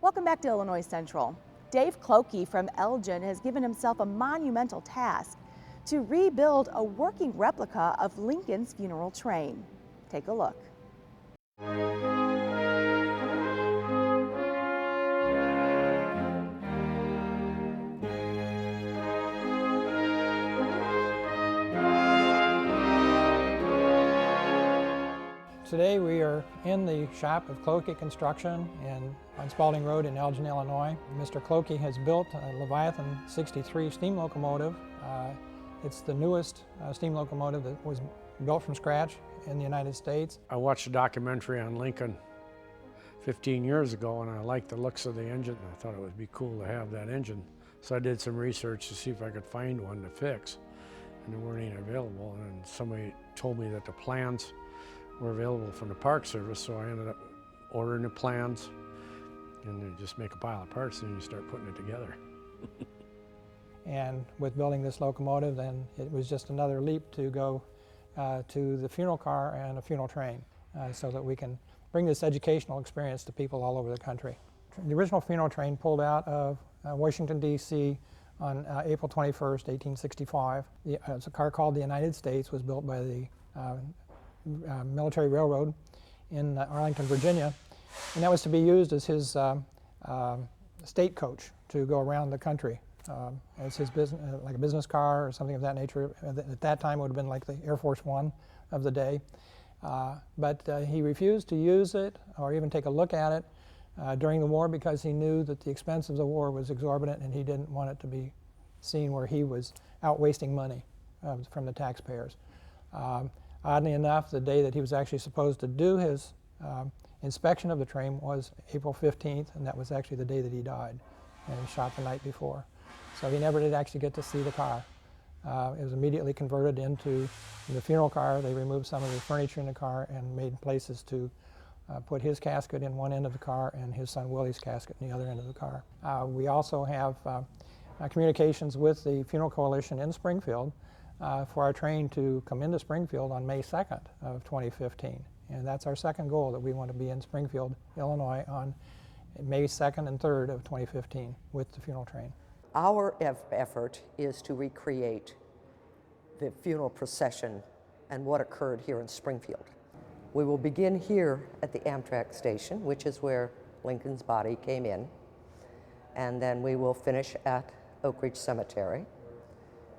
Welcome back to Illinois Central. Dave Kloke from Elgin has given himself a monumental task to rebuild a working replica of Lincoln's funeral train. Take a look. Today we are in the shop of Kloke Construction on Spalding Road in Elgin, Illinois. Mr. Kloke has built a Leviathan 63 steam locomotive. It's the newest steam locomotive that was built from scratch in the United States. I watched a documentary on Lincoln 15 years ago and I liked the looks of the engine. I thought it would be cool to have that engine. So I did some research to see if I could find one to fix, and there weren't any available. And somebody told me that the plans were available from the Park Service, so I ended up ordering the plans, and you just make a pile of parts and you start putting it together. And with building this locomotive, then it was just another leap to go to the funeral car and a funeral train, so that we can bring this educational experience to people all over the country. The original funeral train pulled out of Washington, D.C. on April 21st, 1865. It's a car called the United States, was built by the military railroad in Arlington, Virginia, and that was to be used as his state coach to go around the country as his business, like a business car or something of that nature. At that time, it would have been like the Air Force One of the day, but he refused to use it or even take a look at it during the war because he knew that the expense of the war was exorbitant and he didn't want it to be seen where he was out wasting money from the taxpayers. Oddly enough, the day that he was actually supposed to do his inspection of the train was April 15th, and that was actually the day that he died, and he shot the night before. So he never did actually get to see the car. It was immediately converted into the funeral car. They removed some of the furniture in the car and made places to put his casket in one end of the car and his son Willie's casket in the other end of the car. We also have communications with the Funeral Coalition in Springfield for our train to come into Springfield on May 2nd of 2015. And that's our second goal, that we want to be in Springfield, Illinois on May 2nd and 3rd of 2015 with the funeral train. Our effort is to recreate the funeral procession and what occurred here in Springfield. We will begin here at the Amtrak station, which is where Lincoln's body came in, and then we will finish at Oak Ridge Cemetery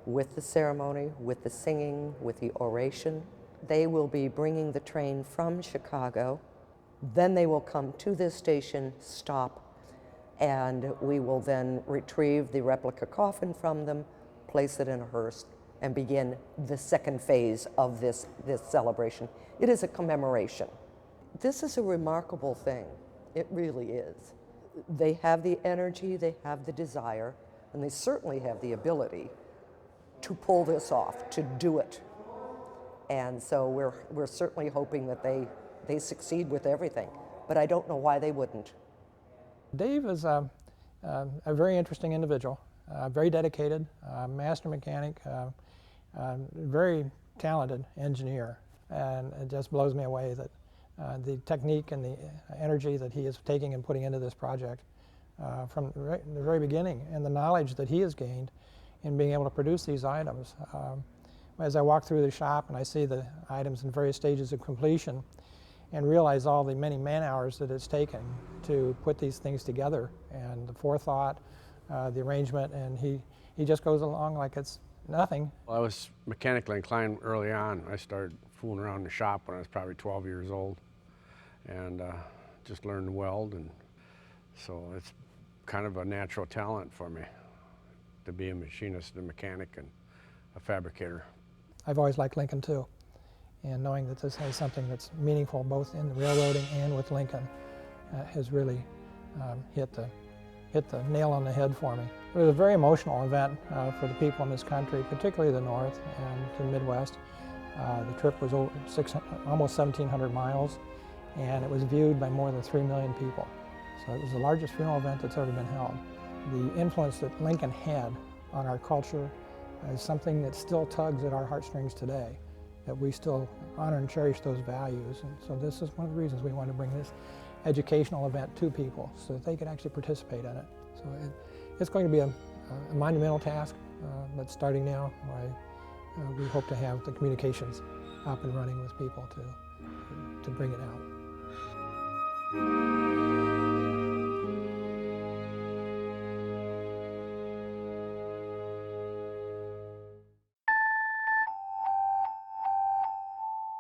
with the ceremony, with the singing, with the oration. They will be bringing the train from Chicago. Then they will come to this station, stop, and we will then retrieve the replica coffin from them, place it in a hearse, and begin the second phase of this celebration. It is a commemoration. This is a remarkable thing. It really is. They have the energy, they have the desire, and they certainly have the ability to pull this off, to do it. And so we're certainly hoping that they succeed with everything, but I don't know why they wouldn't. Dave is a very interesting individual, very dedicated, master mechanic, very talented engineer, and it just blows me away that the technique and the energy that he is taking and putting into this project from the very beginning, and the knowledge that he has gained in being able to produce these items. As I walk through the shop and I see the items in various stages of completion and realize all the many man-hours that it's taken to put these things together, and the forethought, the arrangement, and he just goes along like it's nothing. Well, I was mechanically inclined early on. I started fooling around in the shop when I was probably 12 years old, and just learned to weld, and so it's kind of a natural talent for me to be a machinist, a mechanic, and a fabricator. I've always liked Lincoln too, and knowing that this has something that's meaningful both in the railroading and with Lincoln has really hit the nail on the head for me. It was a very emotional event for the people in this country, particularly the North and the Midwest. The trip was over almost 1,700 miles, and it was viewed by more than 3 million people. So it was the largest funeral event that's ever been held. The influence that Lincoln had on our culture is something that still tugs at our heartstrings today. that we still honor and cherish those values. And so this is one of the reasons we want to bring this educational event to people so that they can actually participate in it. So it's going to be a monumental task, but starting now, we hope to have the communications up and running with people to bring it out.